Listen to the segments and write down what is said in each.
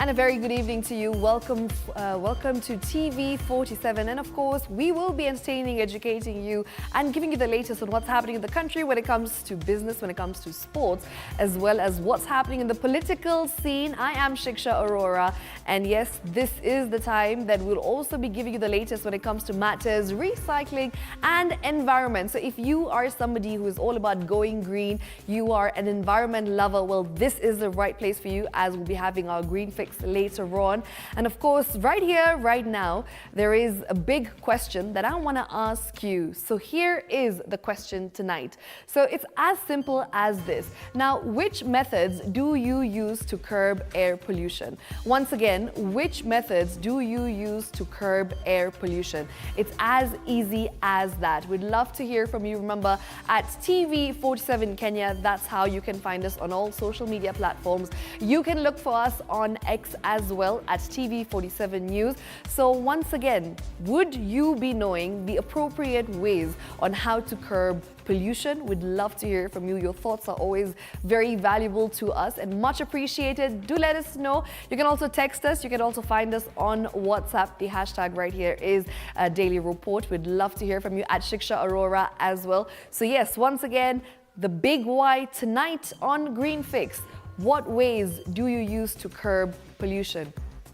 And a very good evening to you. Welcome to TV47. And of course, we will be entertaining, educating you, and giving you the latest on what's happening in the country when it comes to business, when it comes to sports, as well as what's happening in the political scene. I am Shiksha Arora. And yes, this is the time that we'll also be giving you the latest when it comes to matters, recycling and environment. So if you are somebody who is all about going green, you are an environment lover, well, this is the right place for you, as we'll be having our Green Fix later on. And of course, right here, right now, there is a big question that I want to ask you. So here is the question tonight. So it's as simple as this. Now, which methods do you use to curb air pollution? Once again, which methods do you use to curb air pollution? It's as easy as that. We'd love to hear from you. Remember, at TV47 Kenya, that's how you can find us on all social media platforms. You can look for us on X as well at TV47 News. So once again, would you be knowing the appropriate ways on how to curb pollution? We'd love to hear from you. Your thoughts are always very valuable to us and much appreciated. Do let us know. You can also text us. You can also find us on WhatsApp. The hashtag right here is Daily Report. We'd love to hear from you at Shiksha Arora as well. So yes, once again, the big why tonight on Green Fix. What ways do you use to curb pollution?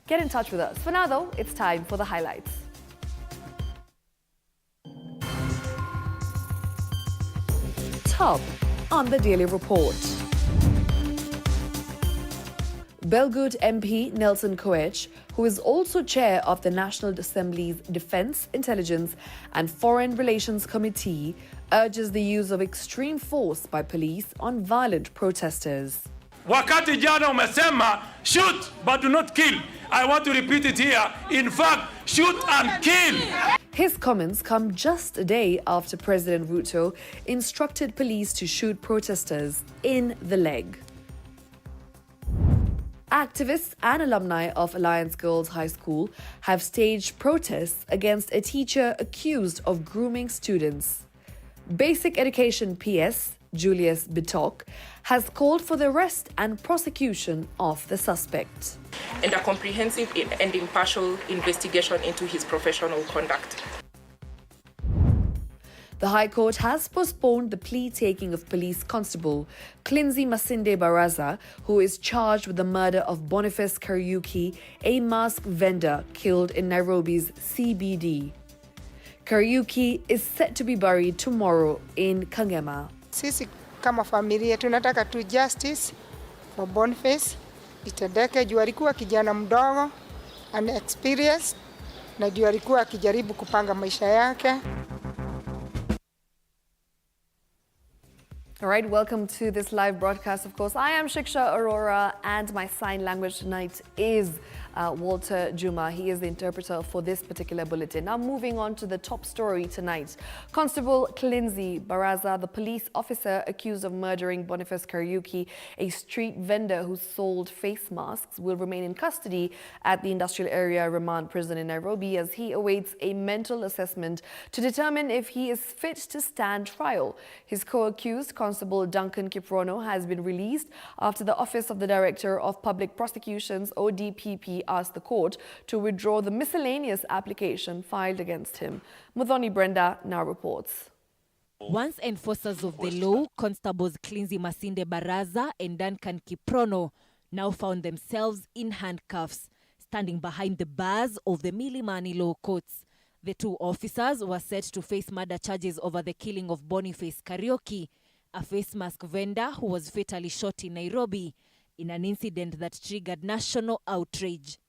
Get in touch with us. For now though, it's time for the highlights. Top on the Daily Report. Belgood MP Nelson Koech, who is also chair of the National Assembly's Defence, Intelligence and Foreign Relations Committee, urges the use of extreme force by police on violent protesters. Wakati jana umesema shoot but do not kill. I want to repeat it here. In fact, shoot and kill. His comments come just a day after President Ruto instructed police to shoot protesters in the leg. Activists and alumni of Alliance Girls High School have staged protests against a teacher accused of grooming students. Basic Education PS Julius Bitok has called for the arrest and prosecution of the suspect. And a comprehensive and impartial investigation into his professional conduct. The High Court has postponed the plea taking of Police Constable Klinzi Masinde Baraza, who is charged with the murder of Boniface Kariuki, a mask vendor killed in Nairobi's CBD. Kariuki is set to be buried tomorrow in Kangema. Sisi kama familia tunataka tu justice for Boniface itendeke, juu alikuwa kijana mdogo, unexperienced, na juu alikuwa akijaribu kupanga maisha yake. All right, welcome to this live broadcast. Of course, I am Shiksha Arora, and my sign language tonight is Walter Juma. He is the interpreter for this particular bulletin. Now moving on to the top story tonight. Constable Klinzi Baraza, the police officer accused of murdering Boniface Kariuki, a street vendor who sold face masks, will remain in custody at the Industrial Area Remand Prison in Nairobi as he awaits a mental assessment to determine if he is fit to stand trial. His co-accused, Constable Duncan Kiprono, has been released after the Office of the Director of Public Prosecutions, ODPP, asked the court to withdraw the miscellaneous application filed against him. Mudhoni Brenda now reports. Once enforcers of the law, Constables Klinzi Masinde Baraza and Duncan Kiprono now found themselves in handcuffs, standing behind the bars of the Milimani Law Courts. The two officers were set to face murder charges over the killing of Boniface Kariuki, a face mask vendor who was fatally shot in Nairobi in an incident that triggered national outrage.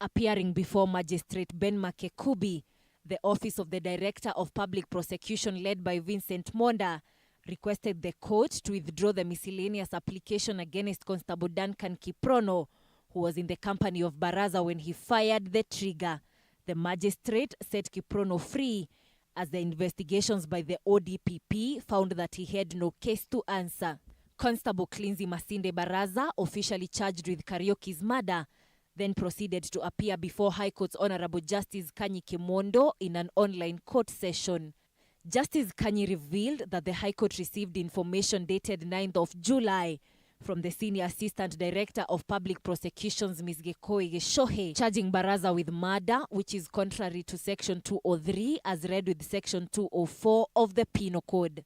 Appearing before Magistrate Ben Makekubi, the Office of the Director of Public Prosecution, led by Vincent Monda, requested the court to withdraw the miscellaneous application against Constable Duncan Kiprono, who was in the company of Baraza when he fired the trigger. The magistrate set Kiprono free as the investigations by the ODPP found that he had no case to answer. Constable Klinzi Masinde Baraza, officially charged with Kariuki's murder, then proceeded to appear before High Court's Honorable Justice Kanyi Kimondo in an online court session. Justice Kanyi revealed that the High Court received information dated 9th of July from the Senior Assistant Director of Public Prosecutions, Ms. Gekoi Geshohe, charging Baraza with murder, which is contrary to Section 203 as read with Section 204 of the Penal Code.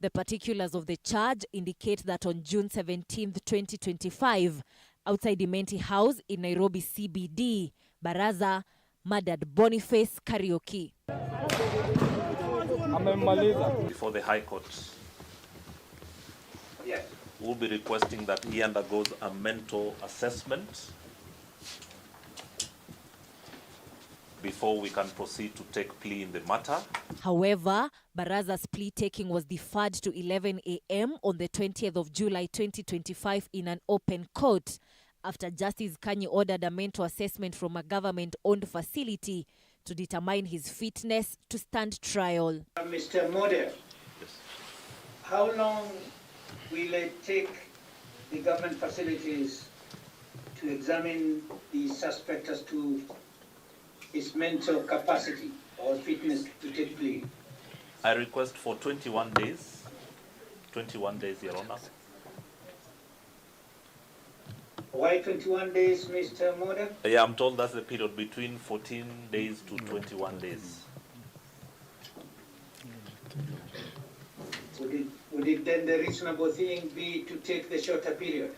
The particulars of the charge indicate that on June 17, 2025, outside Imenti House in Nairobi CBD, Baraza murdered Boniface Kariuki. Before the High Court, we'll be requesting that he undergoes a mental assessment before we can proceed to take plea in the matter. However, Baraza's plea taking was deferred to 11 a.m. on the 20th of July 2025 in an open court after Justice Kanyi ordered a mental assessment from a government-owned facility to determine his fitness to stand trial. Mr. Model, how long will it take the government facilities to examine the suspect as to his mental capacity or fitness to take plea? I request for 21 days. 21 days, Your Honor. Why 21 days, Mr. Model? Yeah, I'm told that's the period between 14 days to 21 days. Would it then the reasonable thing be to take the shorter period?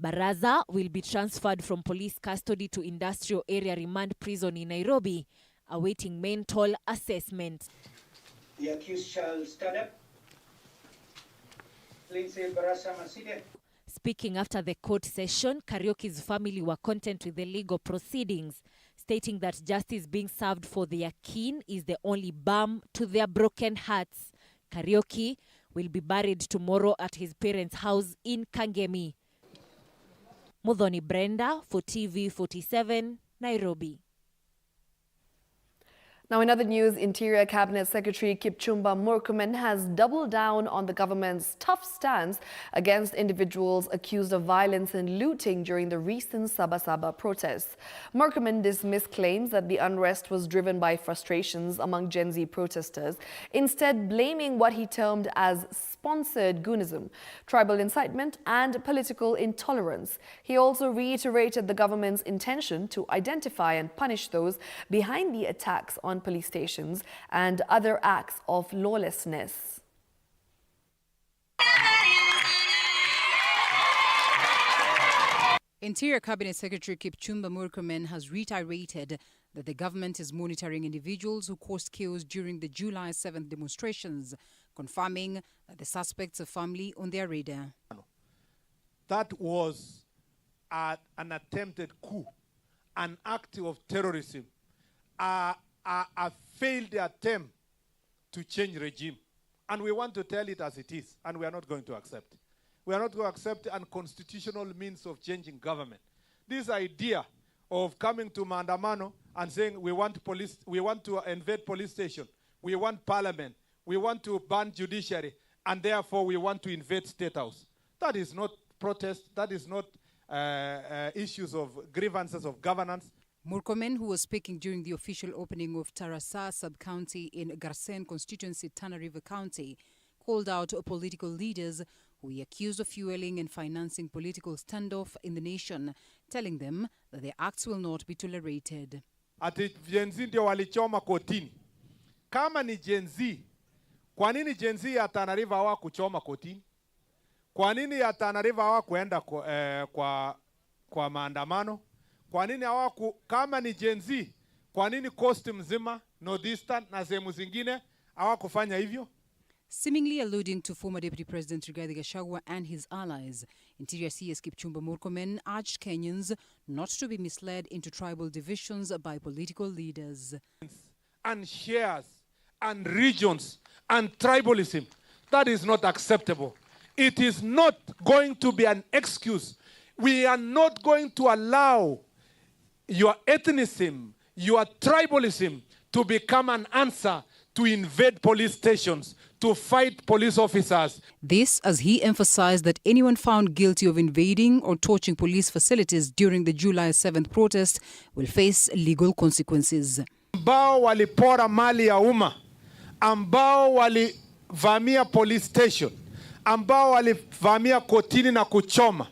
Baraza will be transferred from police custody to Industrial Area Remand Prison in Nairobi, awaiting mental assessment. The accused shall stand up. Lindsay Barasa Maside. Speaking after the court session, Kariuki's family were content with the legal proceedings, stating that justice being served for their kin is the only balm to their broken hearts. Kariuki will be buried tomorrow at his parents' house in Kangemi. Muthoni Brenda for TV47, Nairobi. Now, in other news, Interior Cabinet Secretary Kipchumba Murkomen has doubled down on the government's tough stance against individuals accused of violence and looting during the recent Sabasaba protests. Murkomen dismissed claims that the unrest was driven by frustrations among Gen Z protesters, instead blaming what he termed as sponsored goonism, tribal incitement and political intolerance. He also reiterated the government's intention to identify and punish those behind the attacks on police stations and other acts of lawlessness. Interior Cabinet Secretary Kipchumba Murkomen has reiterated that the government is monitoring individuals who caused chaos during the July 7th demonstrations, confirming that the suspects are firmly on their radar. That was an attempted coup, an act of terrorism, a failed attempt to change regime. And we want to tell it as it is, and we are not going to accept. We are not going to accept unconstitutional means of changing government. This idea of coming to Maandamano and saying we want police, we want to invade police station, we want parliament, we want to ban judiciary, and therefore we want to invade State House. That is not protest, that is not issues of grievances of governance. Murkomen, who was speaking during the official opening of Tarasa sub-county in Garsen constituency, Tana River County, called out political leaders who he accused of fueling and financing political standoff in the nation, telling them that their acts will not be tolerated. Ati Gen Z ndio walichoma kotini. Kama ni Gen Z, kwa nini Gen Z ya Tana River hawakuchoma kotini? Kwa nini ya Tana River hawakuenda kwa maandamano? Kwa nini kama ni Gen Z, kwa nini Coast mzima, Northeastern na sehemu zingine hawakufanya hivyo? Seemingly alluding to former Deputy President Rigathi Gachagua and his allies, Interior CS Kipchumba Murkomen urged Kenyans not to be misled into tribal divisions by political leaders. And shares and regions and tribalism, that is not acceptable. It is not going to be an excuse. We are not going to allow your ethnicism, your tribalism to become an answer to invade police stations, to fight police officers. This as he emphasized that anyone found guilty of invading or torching police facilities during the July 7th protest will face legal consequences. Ambao walipora mali ya umma, ambao walivamia police station, ambao walivamia kotini na kuchoma,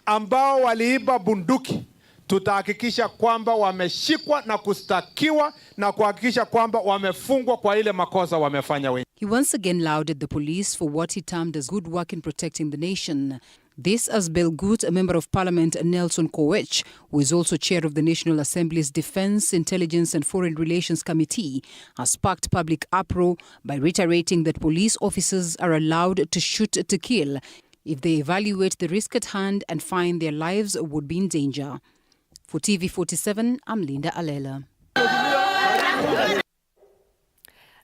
ambao waliiba bunduki, tutahakikisha kwamba wameshikwa na kustakiwa na kuhakikisha kwamba wamefungwa kwa ile makosa wamefanya wenyewe. He once again lauded the police for what he termed as good work in protecting the nation. This as Belgut, a member of Parliament Nelson Kowech, who is also chair of the National Assembly's Defence, Intelligence and Foreign Relations Committee, has sparked public uproar by reiterating that police officers are allowed to shoot to kill if they evaluate the risk at hand and find their lives would be in danger. For TV47, I'm Linda Alela.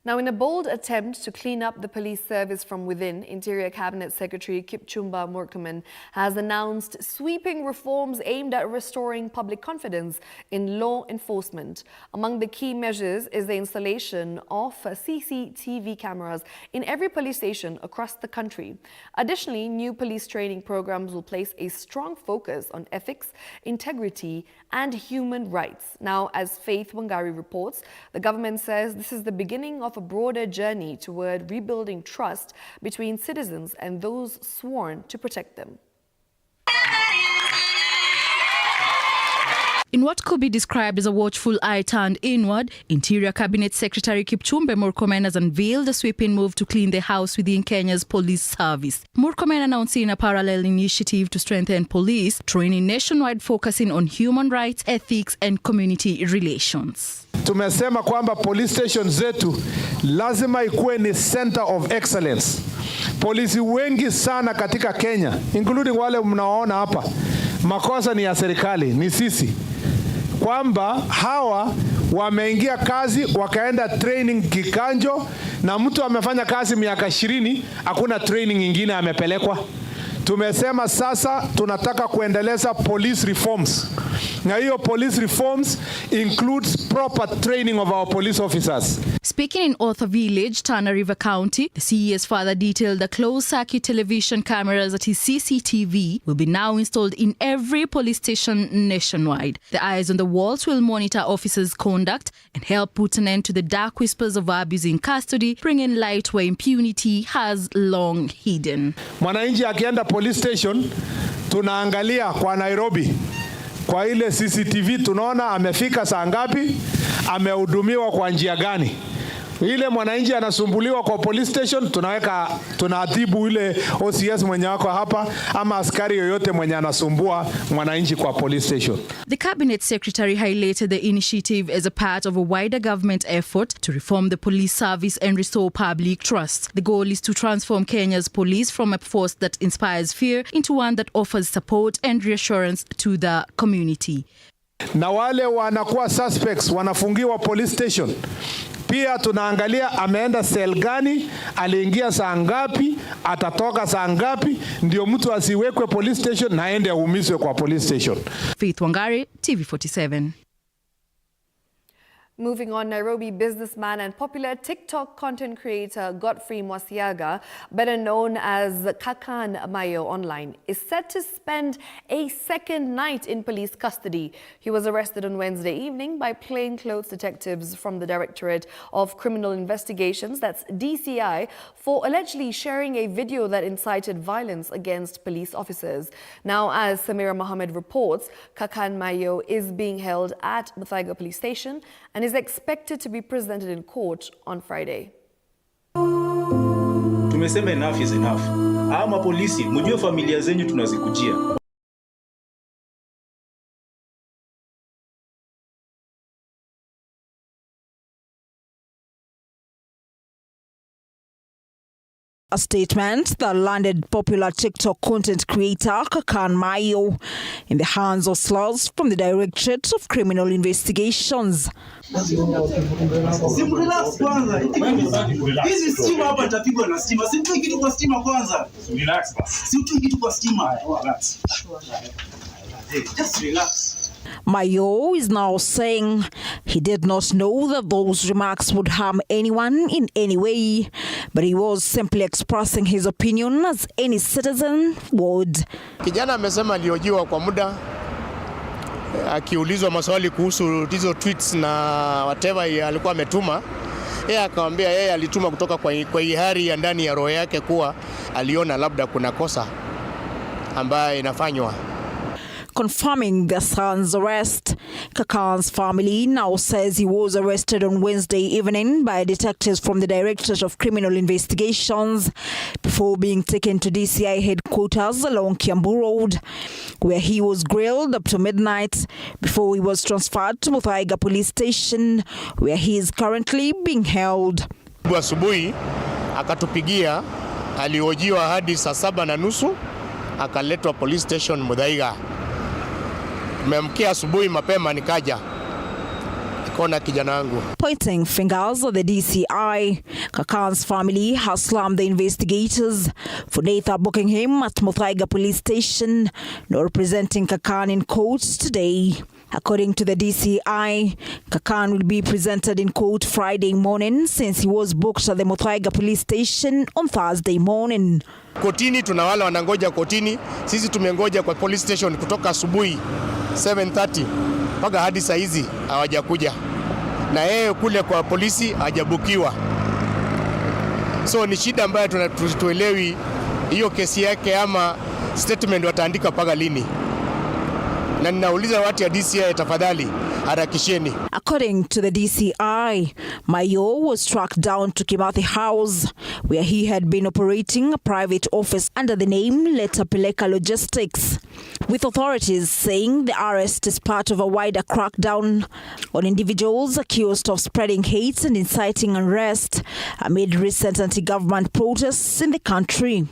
Now, in a bold attempt to clean up the police service from within, Interior Cabinet Secretary Kipchumba Murkomen has announced sweeping reforms aimed at restoring public confidence in law enforcement. Among the key measures is the installation of CCTV cameras in every police station across the country. Additionally, new police training programs will place a strong focus on ethics, integrity, and human rights. Now, as Faith Wangari reports, the government says this is the beginning of a broader journey toward rebuilding trust between citizens and those sworn to protect them. In what could be described as a watchful eye turned inward, Interior Cabinet Secretary Kipchumba Murkomen has unveiled a sweeping move to clean the house within Kenya's police service. Murkomen announcing a parallel initiative to strengthen police training nationwide, focusing on human rights, ethics and community relations. Tumesema kwamba police station zetu lazima ikuwe ni center of excellence. Polisi wengi sana katika Kenya, including wale mnaoona hapa, makosa ni ya serikali, ni sisi. Kwamba hawa wameingia kazi wakaenda training kikanjo, na mtu amefanya kazi miaka 20 hakuna training nyingine amepelekwa. Tumesema sasa tunataka kuendeleza police reforms. Na hiyo police reforms includes proper training of our police officers. Speaking in Author Village, Tana River County, the CES further detailed the closed-circuit television cameras, that is CCTV, will be now installed in every police station nationwide. The eyes on the walls will monitor officers' conduct and help put an end to the dark whispers of abuse in custody, bringing light where impunity has long hidden. Mwananchi akienda police station, tunaangalia kwa Nairobi. Kwa ile CCTV tunaona amefika saa ngapi, amehudumiwa kwa njia gani. Ile mwananchi anasumbuliwa kwa police station, tunaadhibu ile OCS mwenye wako hapa ama askari yoyote mwenye anasumbua mwananchi kwa police station. The Cabinet Secretary highlighted the initiative as a part of a wider government effort to reform the police service and restore public trust. The goal is to transform Kenya's police from a force that inspires fear into one that offers support and reassurance to the community. Na wale wanakuwa suspects wanafungiwa police station, pia tunaangalia ameenda cell gani, aliingia saa ngapi, atatoka saa ngapi, ndio mtu asiwekwe police station na aende aumizwe kwa police station. Faith Wangari, TV47. Moving on, Nairobi businessman and popular TikTok content creator Godfrey Mwasiaga, better known as Kakan Mayo online, is set to spend a second night in police custody. He was arrested on Wednesday evening by plainclothes detectives from the Directorate of Criminal Investigations, that's DCI, for allegedly sharing a video that incited violence against police officers. Now, as Samira Mohammed reports, Kakan Mayo is being held at Muthaiga Police Station and is expected to be presented in court on Friday. Tumesema enough is enough. Ama polisi, mjue familia zenyu tunazikujia. A statement that landed popular TikTok content creator Kakan Mayo in the hands of slurs from the Directorate of Criminal Investigations. Just relax. Mayo is now saying he did not know that those remarks would harm anyone in any way, but he was simply expressing his opinion as any citizen would. Kijana amesema aliojiwa kwa muda akiulizwa maswali kuhusu hizo tweets na whatever alikuwa ametuma, Yeye akamwambia yeye alituma kutoka kwa hiari ya ndani ya roho yake kuwa aliona labda kuna kosa ambayo inafanywa. Confirming their son's arrest, Kakan's family now says he was arrested on Wednesday evening by detectives from the Directorate of Criminal Investigations before being taken to DCI headquarters along Kiambu Road, where he was grilled up to midnight before he was transferred to Muthaiga Police Station, where he is currently being held. Asubuhi akatupigia, alihojiwa hadi saa 7:30 akaletwa police station Muthaiga. Memkia asubuhi mapema nikaja. Nikaona kijana wangu. Pointing fingers at the DCI, Kakan's family has slammed the investigators for neither booking him at Muthaiga Police Station nor presenting Kakan in court today. According to the DCI, Kakan will be presented in court Friday morning since he was booked at the Muthaiga Police Station on Thursday morning. Kotini tuna wale wanangoja kotini, sisi tumengoja kwa police station kutoka asubuhi 7:30 mpaka hadi saa hizi hawajakuja. Na yeye kule kwa polisi hajabukiwa. So ni shida ambayo tunatuelewi hiyo kesi yake ama statement wataandika mpaka lini. Na ninauliza watu ya DCI tafadhali harakisheni. According to the DCI, Mayo was tracked down to Kimathi House, where he had been operating a private office under the name Letapeleka Logistics, with authorities saying the arrest is part of a wider crackdown on individuals accused of spreading hate and inciting unrest amid recent anti-government protests in the country.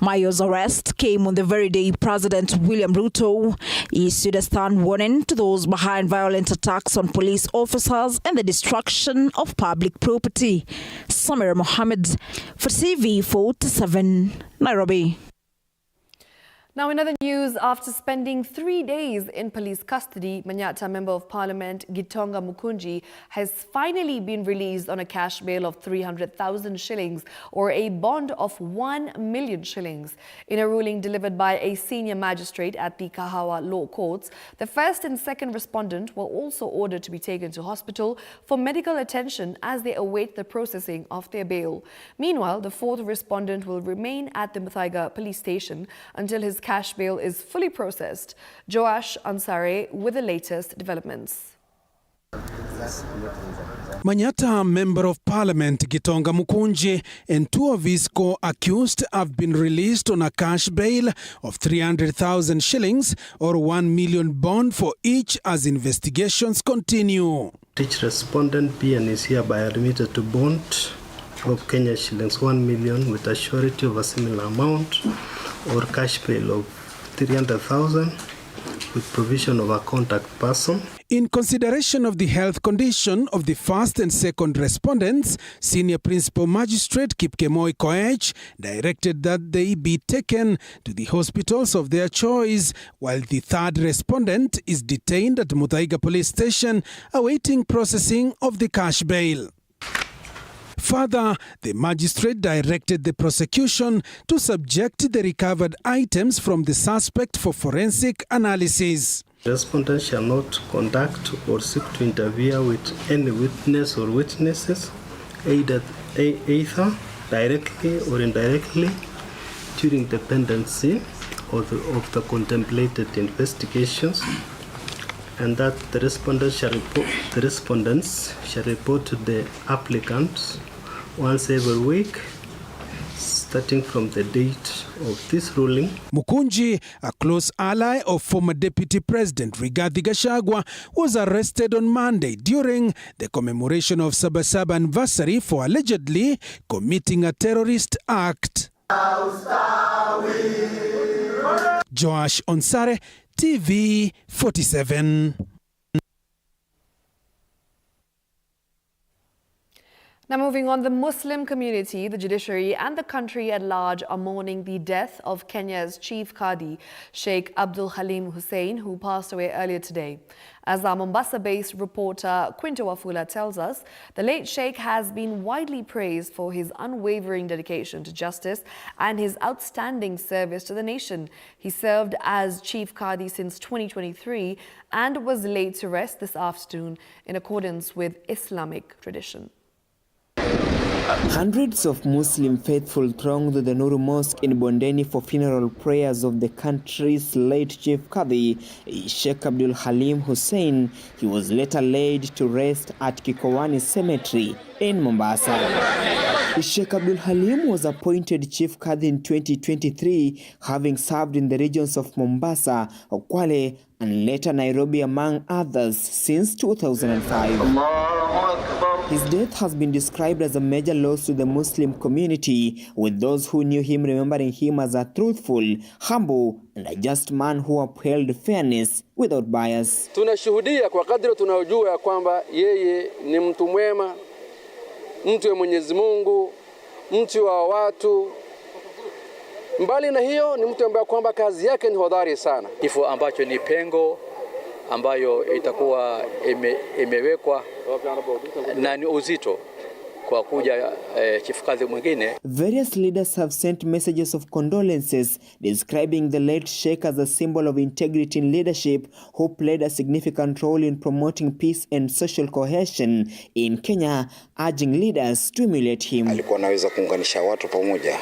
Mayo's arrest came on the very day President William Ruto issued a stern warning to those behind violent attacks on police officers and the destruction of public property. Samira Mohammed for TV47, Nairobi. Now, in other news, after spending 3 days in police custody, Manyata Member of Parliament Gitonga Mukunji has finally been released on a cash bail of 300,000 shillings or a bond of 1 million shillings. In a ruling delivered by a senior magistrate at the Kahawa Law Courts, the first and second respondent were also ordered to be taken to hospital for medical attention as they await the processing of their bail. Meanwhile, the fourth respondent will remain at the Muthaiga police station until his cash bail is fully processed. Joash Ansare with the latest developments. Manyata Member of Parliament Gitonga Mukunji and two of his co-accused have been released on a cash bail of 300,000 shillings or 1 million bond for each as investigations continue. Each respondent BN is hereby admitted to bond of Kenya shillings 1 million with a surety of a similar amount or cash bail of 300,000 with provision of a contact person. In consideration of the health condition of the first and second respondents, Senior Principal Magistrate Kipkemoi Koech directed that they be taken to the hospitals of their choice, while the third respondent is detained at Muthaiga Police Station awaiting processing of the cash bail. Further, the magistrate directed the prosecution to subject the recovered items from the suspect for forensic analysis. The respondent shall not conduct or seek to interfere with any witness or witnesses, either directly or indirectly, during the pendency of the contemplated investigations, and that the respondents shall report to the applicants once every week, starting from the date of this ruling. Mukunji, a close ally of former Deputy President Rigathi Gachagua, was arrested on Monday during the commemoration of Sabasaba anniversary for allegedly committing a terrorist act. Joash Onsare, TV47. Now moving on, the Muslim community, the judiciary and the country at large are mourning the death of Kenya's Chief Qadi, Sheikh Abdul Halim Hussein, who passed away earlier today. As our Mombasa-based reporter Quinto Wafula tells us, the late Sheikh has been widely praised for his unwavering dedication to justice and his outstanding service to the nation. He served as Chief Qadi since 2023 and was laid to rest this afternoon in accordance with Islamic tradition. Hundreds of Muslim faithful thronged the Nuru Mosque in Bondeni for funeral prayers of the country's late Chief Qadi, Sheikh Abdul Halim Hussein. He was later laid to rest at Kikowani Cemetery in Mombasa. Sheikh Abdul Halim was appointed Chief Qadi in 2023, having served in the regions of Mombasa, Kwale, and later Nairobi, among others, since 2005. His death has been described as a major loss to the Muslim community, with those who knew him remembering him as a truthful, humble, and a just man who upheld fairness without bias. Tunashuhudia kwa kadri tunaojua kwamba yeye ni mtu mwema, mtu wa Mwenyezi Mungu, mtu wa watu. Mbali na hiyo ni mtu ambaye kwamba kazi yake ni hodari sana. Kifo ambacho ni pengo ambayo itakuwa imewekwa na ni uzito kwa kuja Chief Qadi mwingine. Various leaders have sent messages of condolences describing the late Sheikh as a symbol of integrity in leadership who played a significant role in promoting peace and social cohesion in Kenya, urging leaders to emulate him. Alikuwa anaweza kuunganisha watu pamoja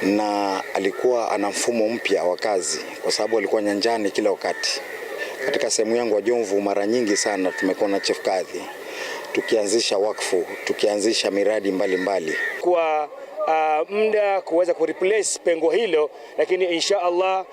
na alikuwa ana mfumo mpya wa kazi kwa sababu alikuwa nyanjani kila wakati. Katika sehemu yangu wa Jomvu mara nyingi sana tumekuwa na Chief Qadi, tukianzisha wakfu, tukianzisha miradi mbalimbali. Kwa muda kuweza kureplace pengo hilo, lakini insha Allah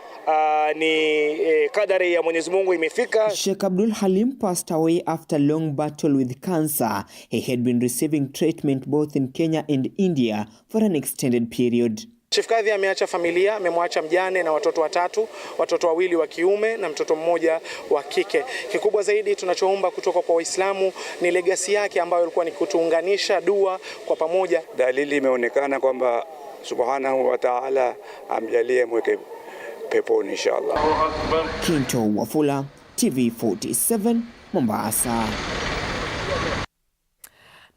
ni kadari ya Mwenyezi Mungu imefika. Sheikh Abdul Halim passed away after a long battle with cancer. He had been receiving treatment both in Kenya and India for an extended period. Chief Qadi ameacha familia, amemwacha mjane na watoto watatu, watoto wawili wa kiume na mtoto mmoja wa kike. Kikubwa zaidi tunachoomba kutoka kwa Waislamu ni legacy yake ambayo ilikuwa ni kutuunganisha dua kwa pamoja. Dalili imeonekana kwamba Subhanahu wa Ta'ala amjalie mweke peponi inshallah. Quinto Wafula, TV47, Mombasa.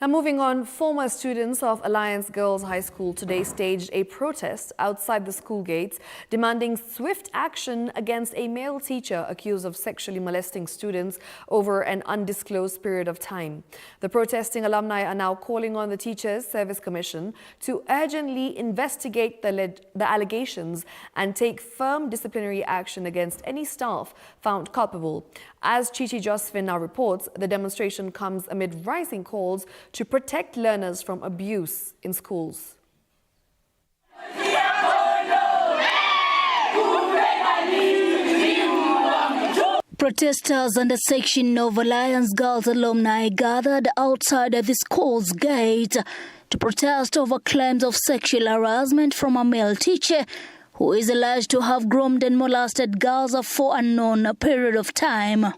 Now moving on, former students of Alliance Girls High School today staged a protest outside the school gates demanding swift action against a male teacher accused of sexually molesting students over an undisclosed period of time. The protesting alumni are now calling on the Teachers Service Commission to urgently investigate the allegations and take firm disciplinary action against any staff found culpable. As Chichi Josephine now reports, the demonstration comes amid rising calls to protect learners from abuse in schools. Protesters and a section of Alliance Girls alumni gathered outside the school's gate to protest over claims of sexual harassment from a male teacher who is alleged to have groomed and molested girls for an unknown period of time.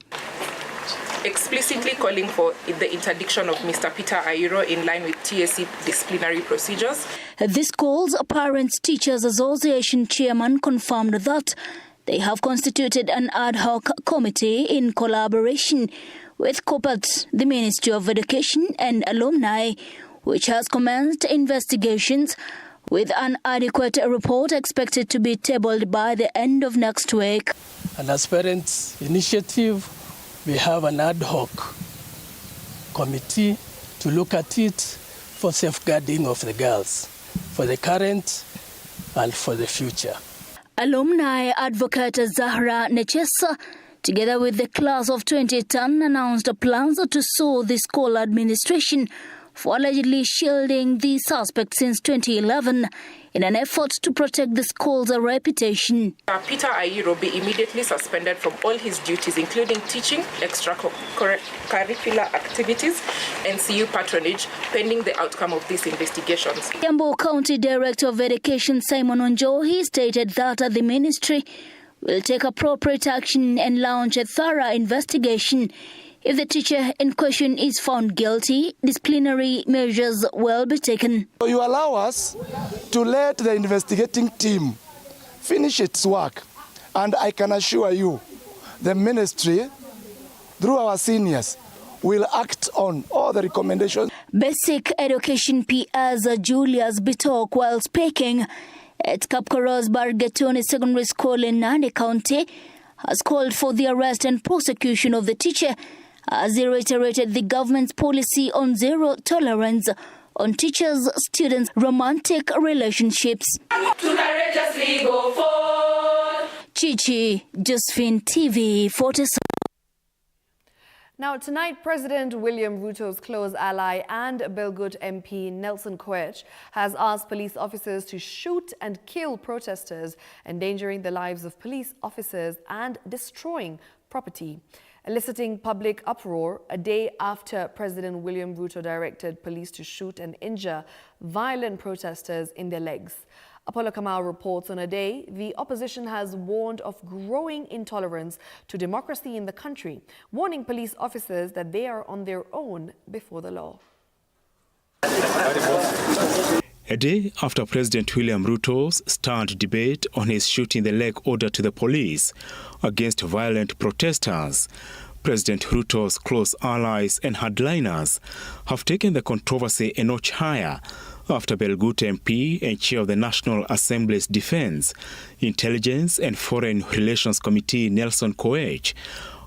Explicitly calling for the interdiction of Mr. Peter Arora in line with TSC disciplinary procedures. The school's Parents Teachers Association chairman confirmed that they have constituted an ad hoc committee in collaboration with COPAT, the Ministry of Education and Alumni, which has commenced investigations with an adequate report expected to be tabled by the end of next week. And as Parents Initiative, we have an ad hoc committee to look at it for safeguarding of the girls, for the current and for the future. Alumni advocate Zahra Nechesa, together with the class of 2010, announced plans to sue the school administration for allegedly shielding the suspect since 2011 in an effort to protect the school's reputation. Peter Arora be immediately suspended from all his duties, including teaching, extracurricular activities, and CU patronage, pending the outcome of these investigations. Kiambu County Director of Education Simon Onjohi stated that the ministry will take appropriate action and launch a thorough investigation If the teacher in question is found guilty, disciplinary measures will be taken. So you allow us to let the investigating team finish its work. And I can assure you, the ministry, through our seniors, will act on all the recommendations. Basic Education PS Julius Bitok, while speaking at Kapkaros Bargetoni Secondary School in Nandi County, has called for the arrest and prosecution of the teacher, as he reiterated the government's policy on zero tolerance on teachers-students romantic relationships. To courageously go forward. Chichi, Josephine, TV47. Now, tonight, President William Ruto's close ally and Belgut MP Nelson Koech has asked police officers to shoot and kill protesters, endangering the lives of police officers and destroying property, eliciting public uproar a day after President William Ruto directed police to shoot and injure violent protesters in their legs. Apollo Kamau reports on a day the opposition has warned of growing intolerance to democracy in the country, warning police officers that they are on their own before the law. A day after President William Ruto's stern debate on his shooting the leg order to the police against violent protesters, President Ruto's close allies and hardliners have taken the controversy a notch higher after Belgut MP and chair of the National Assembly's Defense, Intelligence and Foreign Relations Committee Nelson Koech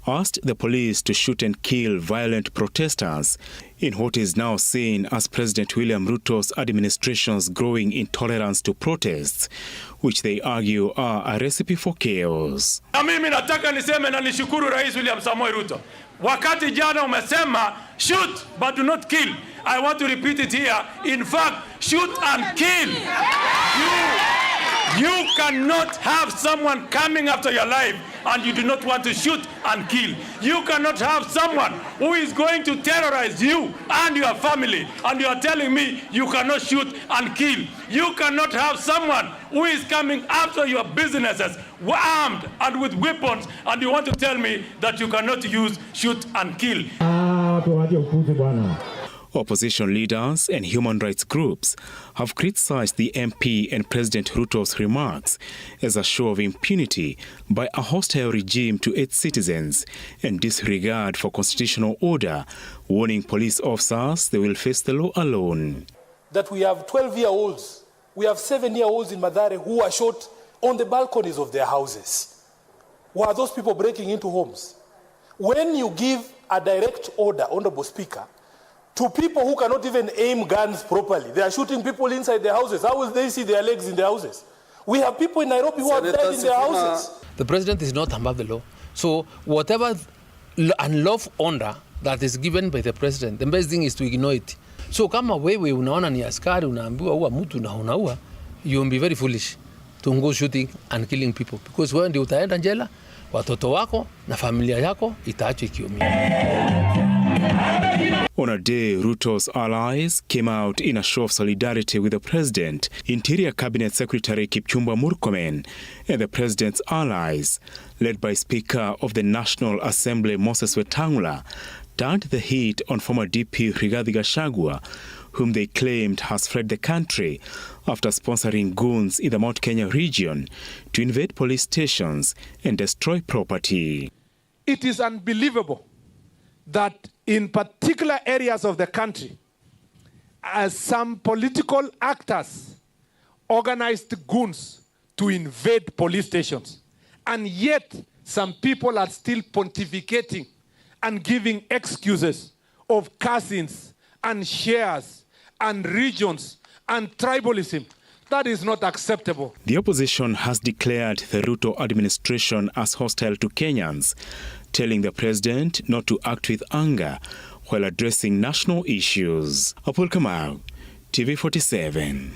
asked the police to shoot and kill violent protesters in what is now seen as President William Ruto's administration's growing intolerance to protests, which they argue are a recipe for chaos. Na mimi nataka niseme na nishukuru Rais William Samoei Ruto. Wakati jana umesema shoot but do not kill. I want to repeat it here. In fact, shoot and kill. You cannot have someone coming after your life and you do not want to shoot and kill. You cannot have someone who is going to terrorize you and your family and you are telling me you cannot shoot and kill. You cannot have someone who is coming after your businesses armed and with weapons and you want to tell me that you cannot use shoot and kill. Opposition leaders and human rights groups have criticized the MP and President Ruto's remarks as a show of impunity by a hostile regime to its citizens and disregard for constitutional order, warning police officers they will face the law alone. That we have 12-year-olds, we have 7-year-olds in Mathare who are shot on the balconies of their houses. Were those people breaking into homes? When you give a direct order, Honorable Speaker, to people who cannot even aim guns properly, they are shooting people inside their houses. How will they see their legs in their houses? We have people in Nairobi who have died in their houses. The president is not above the law. So whatever unlawful order that is given by the president, the best thing is to ignore it. So kama wewe unaona ni askari unaambiwa uwa mtu na unaua, you will be very foolish to go shooting and killing people because wewe ndio utaenda jela, watoto wako na familia yako itaachwa ikiumia. On a day Ruto's allies came out in a show of solidarity with the president, Interior Cabinet Secretary Kipchumba Murkomen and the president's allies, led by Speaker of the National Assembly Moses Wetangula, turned the heat on former DP Rigathi Gachagua, whom they claimed has fled the country after sponsoring goons in the Mount Kenya region to invade police stations and destroy property. It is unbelievable that in particular areas of the country, as some political actors organized goons to invade police stations, and yet some people are still pontificating and giving excuses of cousins and shares and regions and tribalism. That is not acceptable. The opposition has declared the Ruto administration as hostile to Kenyans, telling the president not to act with anger while addressing national issues. Apol Kamau, TV47.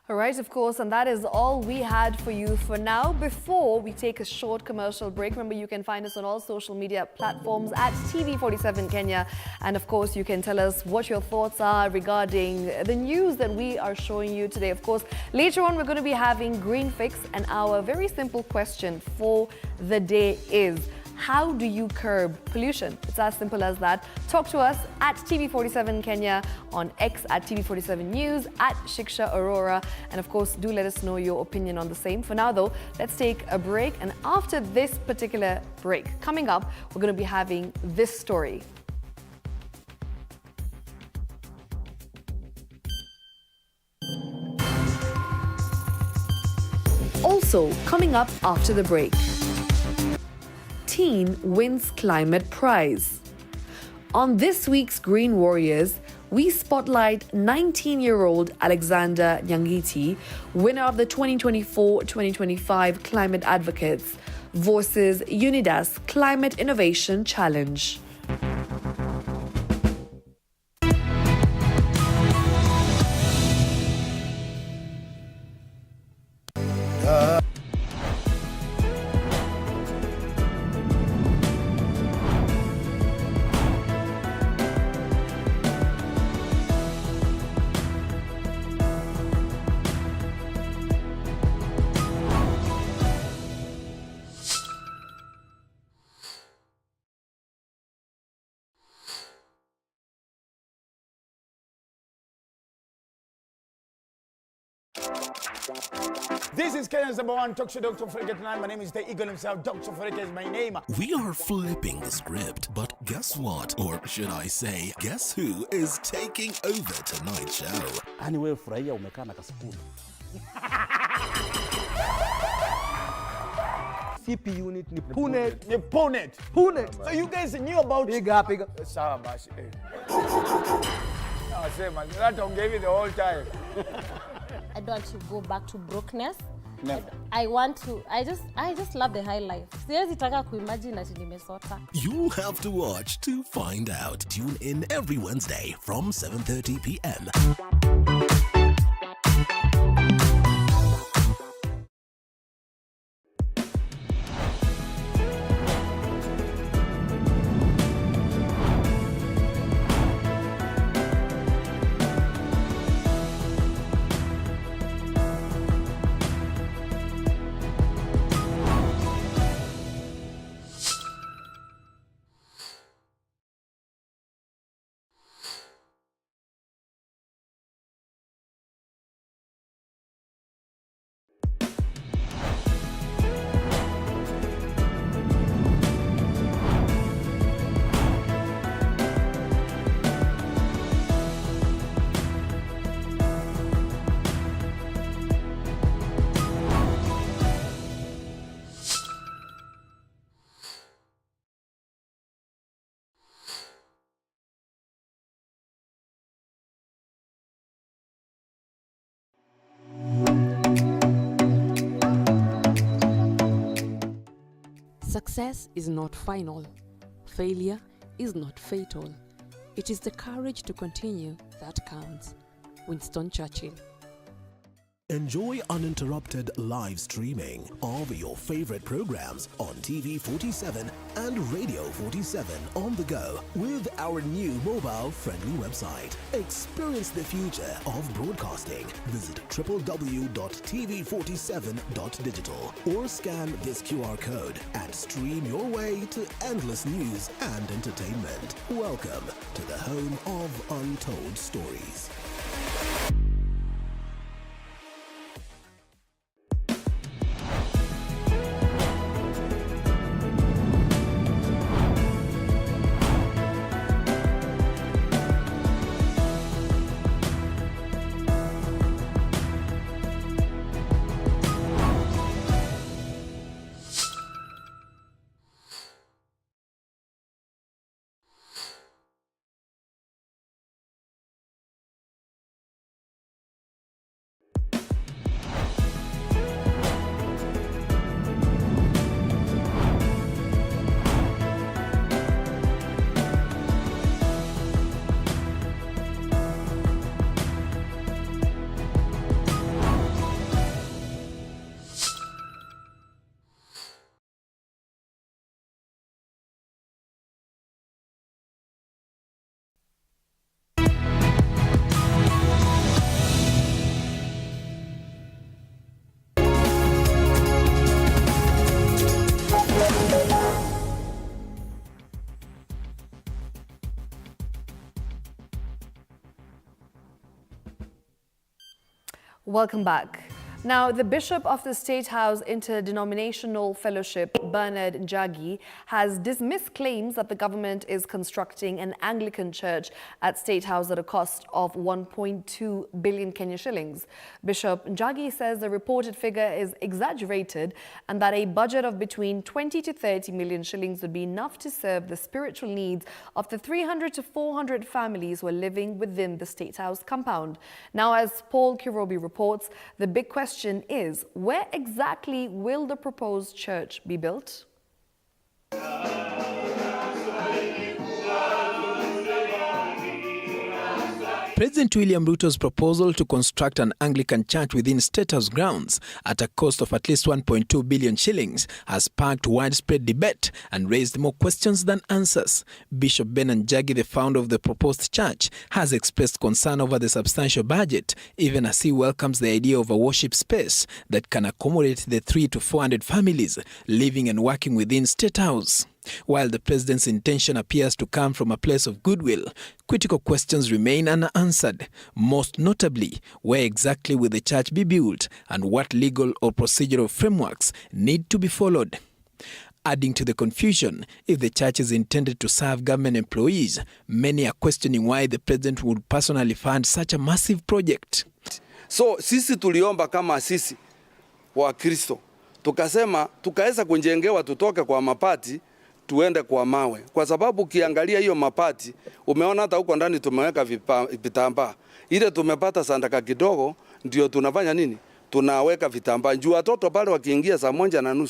All right, of course, and that is all we had for you for now. Before we take a short commercial break, remember you can find us on all social media platforms at TV47 Kenya. And of course, you can tell us what your thoughts are regarding the news that we are showing you today. Of course, later on, we're going to be having Green Fix, and our very simple question for the day is, How do you curb pollution? It's as simple as that. Talk to us at TV47 Kenya, on X at TV47 News, at Shiksha Arora, and of course, do let us know your opinion on the same. For now, though, let's take a break, and after this particular break, coming up, we're going to be having this story. Also, coming up after the break, teen wins climate prize. On this week's Green Warriors, we spotlight 19-year-old Alexander Nyangiti, winner of the 2024-2025 Climate Advocates versus Unidas Climate Innovation Challenge. This is Kenya's #1 talk show, Dr. Fureke tonight. My name is the Eagle himself. Dr. Fureke is my name. We are flipping the script, but guess what? Or should I say, guess who is taking over tonight's show? Anyway, furahia umekaa na kasipuni. CP unit ni Punet. So you guys knew about Piga. Sawa basi. Nasema, that on gave it the whole time. I don't want to go back to brokenness. Never. I just love the high life. Siwezi taka kuimagine ati nimesota. You'll have to watch to find out. Tune in every Wednesday from 7:30 p.m. Success is not final. Failure is not fatal. It is the courage to continue that counts. Winston Churchill. Enjoy uninterrupted live streaming of your favorite programs on TV47 and Radio 47 on the go with our new mobile-friendly website. Experience the future of broadcasting. Visit www.tv47.digital or scan this QR code and stream your way to endless news and entertainment. Welcome to the home of untold stories. Welcome back. Now, the Bishop of the State House Interdenominational Fellowship, Bernard Njagi, has dismissed claims that the government is constructing an Anglican church at State House at a cost of 1.2 billion Kenya shillings. Bishop Njagi says the reported figure is exaggerated and that a budget of between 20 to 30 million shillings would be enough to serve the spiritual needs of the 300 to 400 families who are living within the State House compound. Now, as Paul Kirobi reports, the big question is, where exactly will the proposed church be built? President William Ruto's proposal to construct an Anglican church within State House grounds at a cost of at least 1.2 billion shillings has sparked widespread debate and raised more questions than answers. Bishop Bernard Njagi, the founder of the proposed church, has expressed concern over the substantial budget, even as he welcomes the idea of a worship space that can accommodate the 300 to 400 families living and working within State House. While the president's intention appears to come from a place of goodwill, critical questions remain unanswered. Most notably, where exactly will the church be built and what legal or procedural frameworks need to be followed? Adding to the confusion, if the church is intended to serve government employees, many are questioning why the president would personally fund such a massive project. So sisi tuliomba kama sisi wa Kristo, tukaweza kujengewa tutoke kwa mapati tuende kwa mawe, kwa sababu ukiangalia hiyo mapati umeona hata huko ndani tumeweka vitambaa. Ile tumepata sandaka kidogo ndio tunafanya nini? Tunaweka vitambaa. Juu watoto pale wakiingia saa 1:30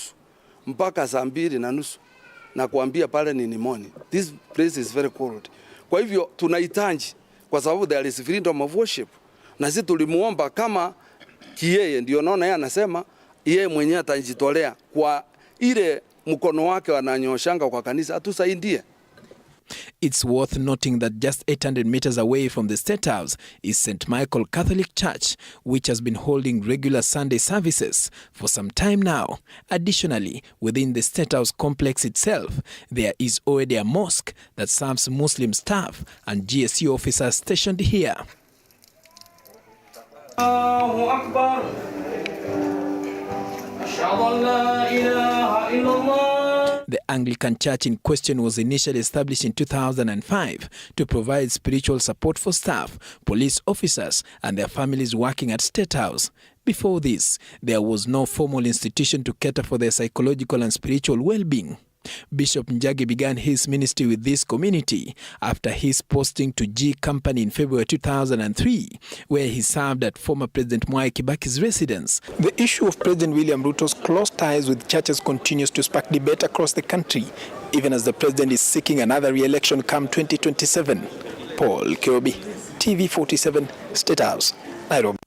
mpaka saa 2:30 na kuambia pale ni nimoni. This place is very cold. Kwa hivyo tunahitaji, kwa sababu there is freedom of worship. Na sisi tulimuomba kama kiyeye, ndio naona yeye anasema yeye mwenyewe atajitolea kwa ile mkono wake wananyoshanga kwa kanisa atusaidie. It's worth noting that just 800 meters away from the State House is St. Michael Catholic Church, which has been holding regular Sunday services for some time now. Additionally, within the State House complex itself, there is already a mosque that serves Muslim staff and GSU officers stationed here. Allahu Akbar. The Anglican Church in question was initially established in 2005 to provide spiritual support for staff, police officers, and their families working at State House. Before this, there was no formal institution to cater for their psychological and spiritual well-being. Bishop Njagi began his ministry with this community after his posting to G Company in February 2003, where he served at former President Mwai Kibaki's residence. The issue of President William Ruto's close ties with churches continues to spark debate across the country, even as the president is seeking another re-election come 2027. Paul Kirobi, TV47, State House, Nairobi.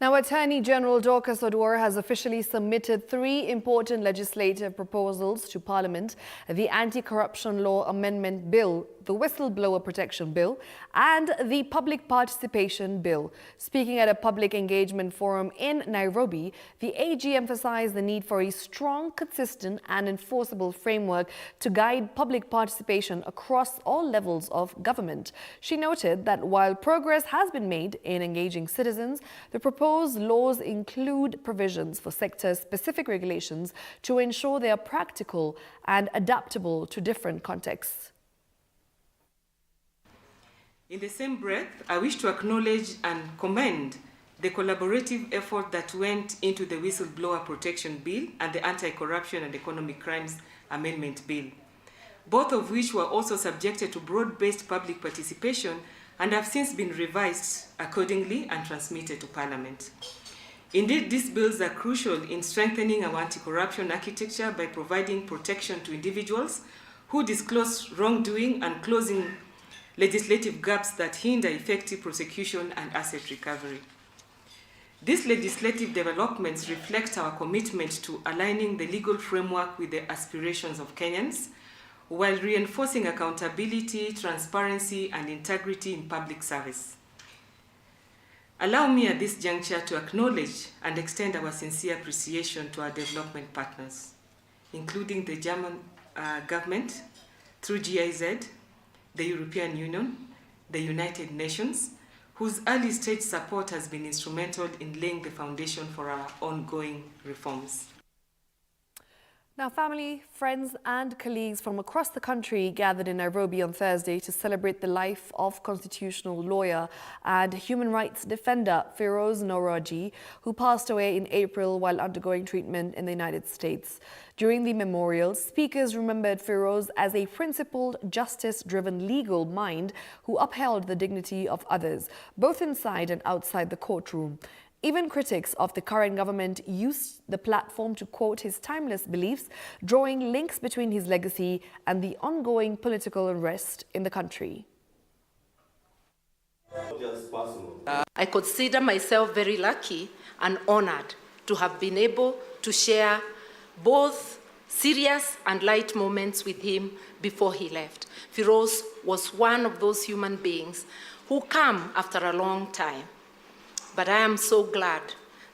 Now, Attorney General Dorcas Oduor has officially submitted 3 important legislative proposals to Parliament: the Anti-Corruption Law Amendment Bill, the Whistleblower Protection Bill, and the Public Participation Bill. Speaking at a public engagement forum in Nairobi, the AG emphasized the need for a strong, consistent, and enforceable framework to guide public participation across all levels of government. She noted that while progress has been made in engaging citizens, the proposed laws include provisions for sector-specific regulations to ensure they are practical and adaptable to different contexts. In the same breath, I wish to acknowledge and commend the collaborative effort that went into the Whistleblower Protection Bill and the Anti-Corruption and Economic Crimes Amendment Bill, both of which were also subjected to broad-based public participation and have since been revised accordingly and transmitted to Parliament. Indeed, these bills are crucial in strengthening our anti-corruption architecture by providing protection to individuals who disclose wrongdoing and closing legislative gaps that hinder effective prosecution and asset recovery. These legislative developments reflect our commitment to aligning the legal framework with the aspirations of Kenyans, while reinforcing accountability, transparency, and integrity in public service. Allow me at this juncture to acknowledge and extend our sincere appreciation to our development partners, including the German government, through GIZ, the European Union, the United Nations, whose early stage support has been instrumental in laying the foundation for our ongoing reforms. Now, family, friends and colleagues from across the country gathered in Nairobi on Thursday to celebrate the life of constitutional lawyer and human rights defender Feroz Noraji, who passed away in April while undergoing treatment in the United States. During the memorial, speakers remembered Feroz as a principled, justice-driven legal mind who upheld the dignity of others, both inside and outside the courtroom. Even critics of the current government used the platform to quote his timeless beliefs, drawing links between his legacy and the ongoing political unrest in the country. I consider myself very lucky and honored to have been able to share both serious and light moments with him before he left. Feroz was one of those human beings who come after a long time. But I am so glad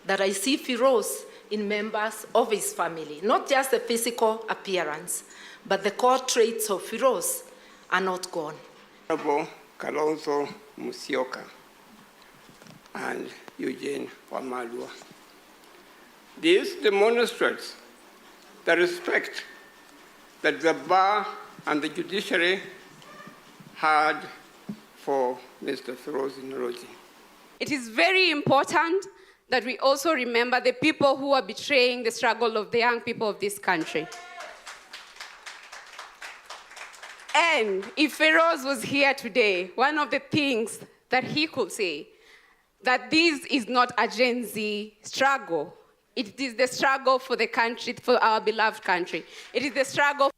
that I see Feroz in members of his family, not just the physical appearance, but the core traits of Feroz are not gone. Honorable Kalonzo Musyoka and Eugene Wamalwa. This demonstrates the respect that the bar and the judiciary had for Mr. Feroz Noraji. It is very important that we also remember the people who are betraying the struggle of the young people of this country. And if Feroz was here today, one of the things that he could say, that this is not a Gen Z struggle. It is the struggle for the country, for our beloved country. It is the struggle.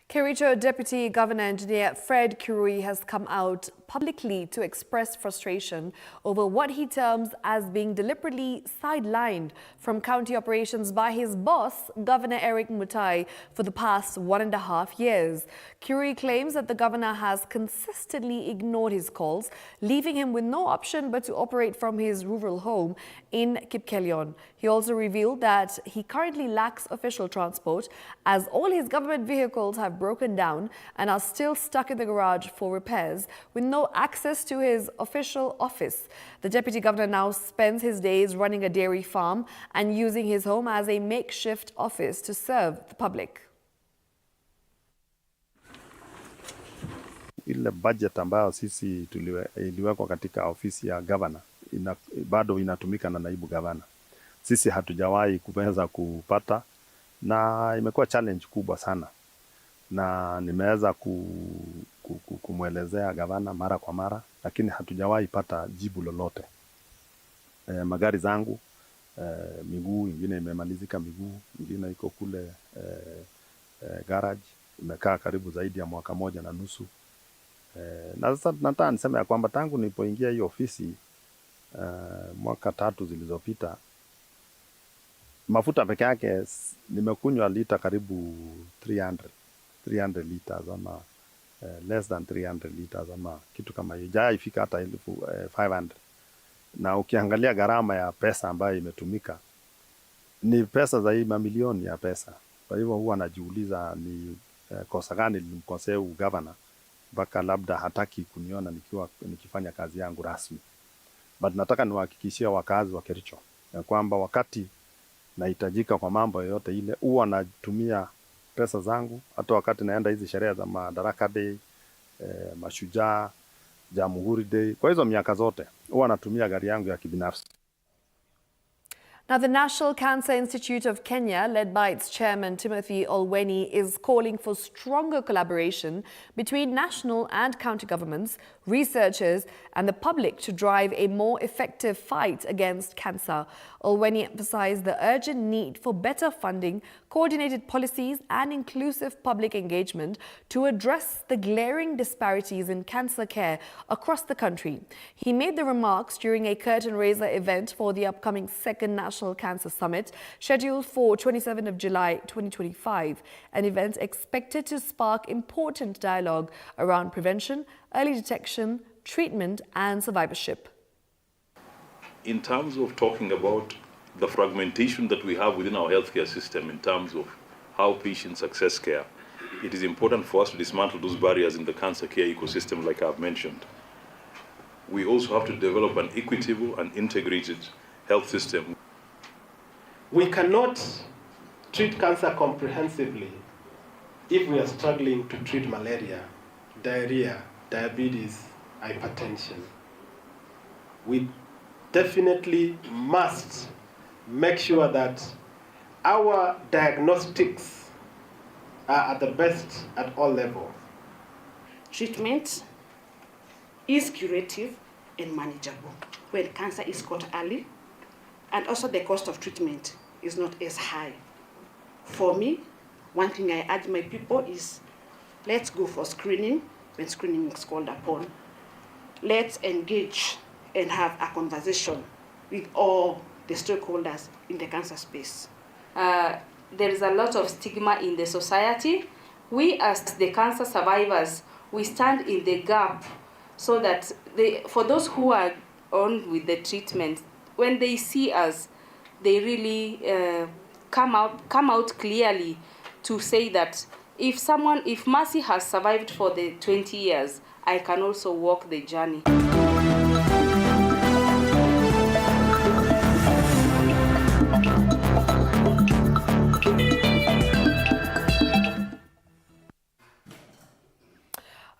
Kericho Deputy Governor Engineer Fred Kirui has come out publicly to express frustration over what he terms as being deliberately sidelined from county operations by his boss, Governor Eric Mutai, for the past 1.5 years. Kirui claims that the governor has consistently ignored his calls, leaving him with no option but to operate from his rural home in Kipkelion. He also revealed that he currently lacks official transport as all his government vehicles have broken down and are still stuck in the garage for repairs with no access to his official office. The deputy governor now spends his days running a dairy farm and using his home as a makeshift office to serve the public. Ile budget ambayo sisi iliwekwa katika ofisi ya governor bado inatumika na naibu governor. Sisi hatujawahi kuweza kupata na imekuwa challenge kubwa sana. Na nimeweza kumwelezea gavana mara kwa mara, lakini hatujawahi pata jibu lolote. Magari zangu, miguu, ingine imemalizika miguu, ingine iko kule garage, imekaa karibu zaidi ya 1.5 mwaka. Na sasa nataka niseme ya kwamba tangu nilipoingia hiyo ofisi mwaka 3 zilizopita, mafuta peke yake nimekunywa lita karibu 300 liters ama less than 300 liters ama kitu kama hiyo. Haifika hata 500. Na ukiangalia gharama ya pesa ambayo imetumika ni pesa za mamilioni ya pesa. Kwa hivyo huwa najiuliza ni kosa gani nilimkosea governor mpaka labda hataki kuniona nikifanya kazi yangu rasmi. But nataka niwahakikishie wakazi wa Kericho ya kwamba wakati nahitajika kwa mambo yote ile huwa natumia pesa zangu, hata wakati naenda hizi sherehe za Madaraka Day, Mashujaa, Jamhuri Day, kwa hizo miaka zote huwa natumia gari yangu ya kibinafsi. Now, the National Cancer Institute of Kenya, led by its chairman, Timothy Olweni, is calling for stronger collaboration between national and county governments, researchers, and the public to drive a more effective fight against cancer. Olweni emphasized the urgent need for better funding, coordinated policies, and inclusive public engagement to address the glaring disparities in cancer care across the country. He made the remarks during a curtain raiser event for the upcoming second National Cancer Summit, scheduled for 27th of July 2025, an event expected to spark important dialogue around prevention, early detection, treatment, and survivorship. In terms of talking about the fragmentation that we have within our healthcare system in terms of how patients access care, it is important for us to dismantle those barriers in the cancer care ecosystem like I've mentioned. we also have to develop an equitable and integrated health system. We cannot treat cancer comprehensively if we are struggling to treat malaria, diarrhea, diabetes, hypertension. We definitely must make sure that our diagnostics are at the best at all levels. Treatment is curative and manageable when cancer is caught early, and also the cost of treatment is not as high. For me, one thing I urge my people is, let's go for screening when screening is called upon. Let's engage and have a conversation with all the stakeholders in the cancer space. There is a lot of stigma in the society. We as the cancer survivors, we stand in the gap so that for those who are on with the treatment, when they see us, they really come out clearly to say that if Mercy has survived for the 20 years, I can also walk the journey.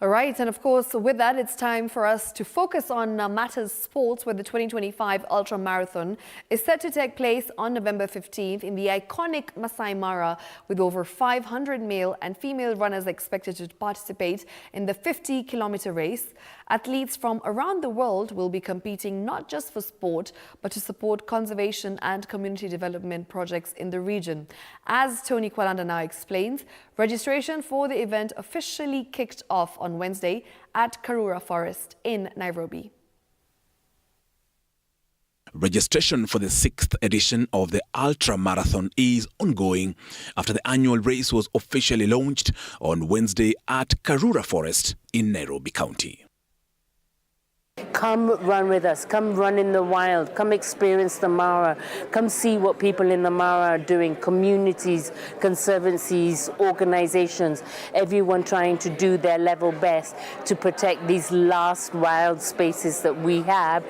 All right, and of course, with that, it's time for us to focus on matters sports, where the 2025 Ultra Marathon is set to take place on November 15th in the iconic Masai Mara, with over 500 male and female runners expected to participate in the 50-kilometer race. Athletes from around the world will be competing not just for sport, but to support conservation and community development projects in the region. As Tony Kwalanda now explains, registration for the event officially kicked off on Wednesday at Karura Forest in Nairobi. Registration for the 6th edition of the Ultra Marathon is ongoing after the annual race was officially launched on Wednesday at Karura Forest in Nairobi County. Come run with us, come run in the wild, come experience the Mara, come see what people in the Mara are doing, communities, conservancies, organizations, everyone trying to do their level best to protect these last wild spaces that we have.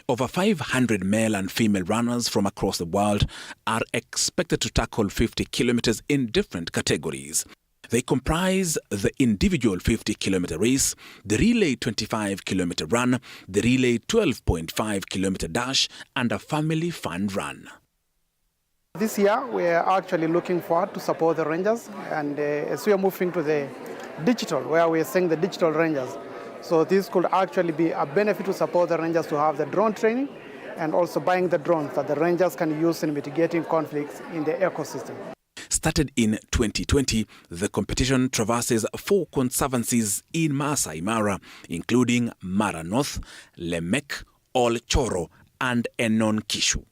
Over 500 male and female runners from across the world are expected to tackle 50 kilometers in different categories. They comprise the individual 50-kilometer race, the relay 25-kilometer run, the relay 12.5-kilometer dash, and a family fun run. This year, we are actually looking forward to support the Rangers, and as we are moving to the digital, where we are saying the digital Rangers. So this could actually be a benefit to support the Rangers to have the drone training and also buying the drones that the Rangers can use in mitigating conflicts in the ecosystem. Started in 2020, the competition traverses 4 conservancies in Masai Mara, including Mara North, Lemek, Ol Choro, and Enon Kishu.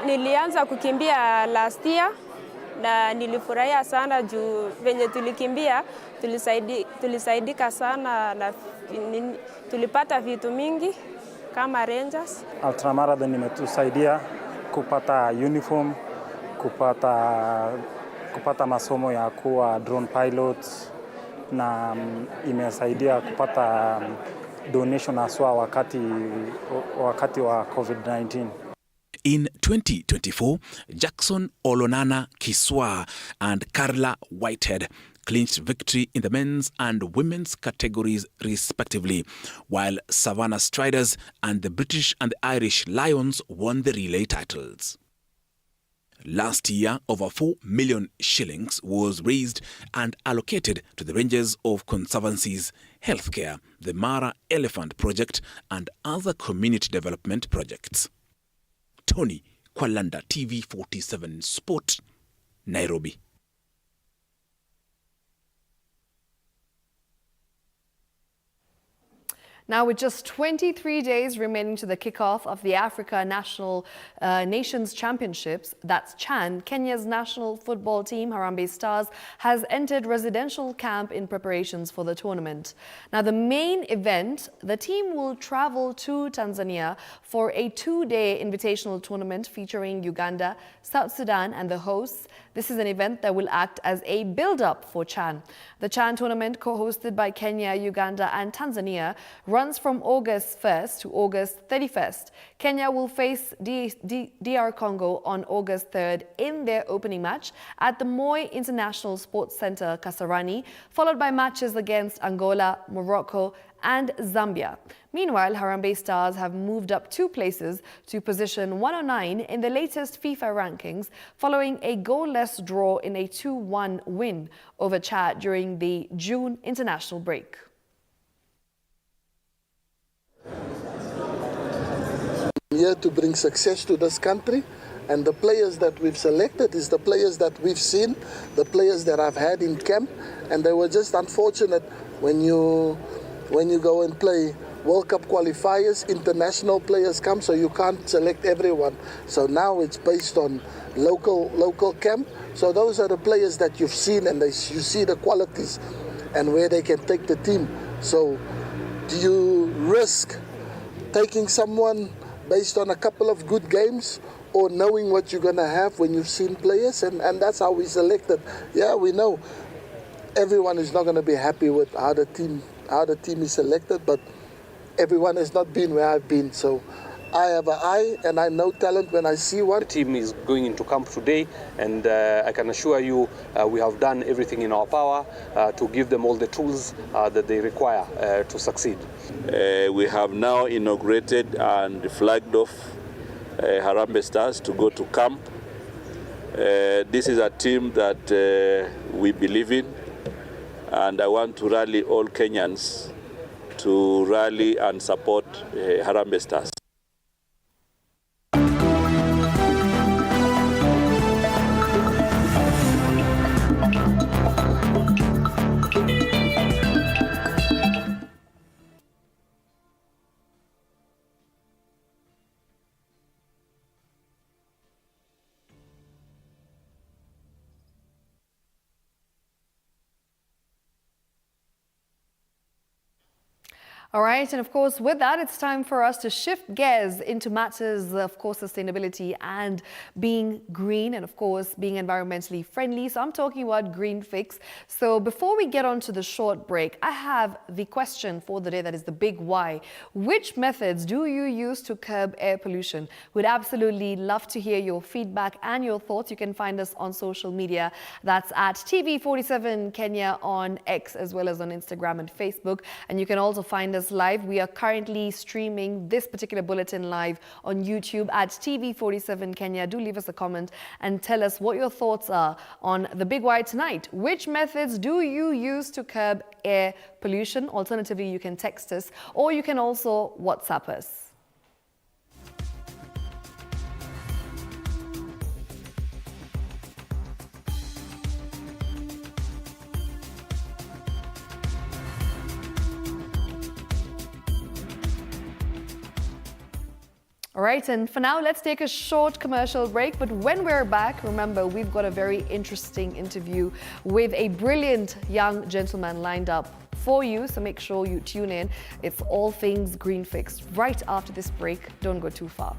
Nilianza kukimbia last year na nilifurahia sana juu venye tulikimbia tulisaidika sana na tulipata vitu mingi kama Rangers. Ultra Marathon imetusaidia kupata uniform, kupata masomo ya kuwa drone pilot, na imesaidia kupata donation aswa wakati wa COVID-19. In 2024, Jackson Olonana Kiswa and Carla Whitehead clinched victory in the men's and women's categories respectively, while Savannah Striders and the British and the Irish Lions won the relay titles. Last year, over 4 million shillings was raised and allocated to the ranges of conservancies, healthcare, the Mara Elephant Project, and other community development projects. Tony Kwalanda, TV47 Sport, Nairobi. Now, with just 23 days remaining to the kickoff of the Africa Nations Championships, that's CHAN, Kenya's national football team, Harambee Stars, has entered residential camp in preparations for the tournament. Now, the main event, the team will travel to Tanzania for a 2-day invitational tournament featuring Uganda, South Sudan, and the hosts. This is an event that will act as a build-up for CHAN. The CHAN tournament, co-hosted by Kenya, Uganda, and Tanzania, runs runs from August 1st to August 31st. Kenya will face DR Congo on August 3rd in their opening match at the Moi International Sports Center, Kasarani, followed by matches against Angola, Morocco, and Zambia. Meanwhile, Harambee Stars have moved up 2 places to position 109 in the latest FIFA rankings following a goalless draw in a 2-1 win over Chad during the June international break. Here to bring success to this country, and the players that we've selected is the players that we've seen, the players that I've had in camp, and they were just unfortunate when you go and play World Cup qualifiers, international players come, so you can't select everyone. So now it's based on local camp. So those are the players that you've seen, and you see the qualities and where they can take the team. So do you risk taking someone based on a couple of good games, or knowing what you're going to have when you've seen players? And that's how we selected. Yeah, we know everyone is not going to be happy with how the team is selected, but everyone has not been where I've been. So I have an eye and I know talent when I see one. The team is going into camp today, and I can assure you we have done everything in our power to give them all the tools that they require to succeed. We have now inaugurated and flagged off Harambee Stars to go to camp. This is a team that we believe in, and I want to rally all Kenyans to rally and support Harambee Stars. All right, and of course, with that, it's time for us to shift gears into matters, of course, sustainability and being green and, of course, being environmentally friendly. So I'm talking about Green Fix. So before we get on to the short break, I have the question for the day, that is the big why. Which methods do you use to curb air pollution? We'd absolutely love to hear your feedback and your thoughts. You can find us on social media. That's at TV47 Kenya on X, as well as on Instagram and Facebook. And you can also find us live. We are currently streaming this particular bulletin live on YouTube at TV47 Kenya. Do leave us a comment and tell us what your thoughts are on the big why tonight. Which methods do you use to curb air pollution? Alternatively, you can text us or you can also WhatsApp us. All right, and for now, let's take a short commercial break. But when we're back, remember, we've got a very interesting interview with a brilliant young gentleman lined up for you. So make sure you tune in. It's all things Green Fix right after this break. Don't go too far.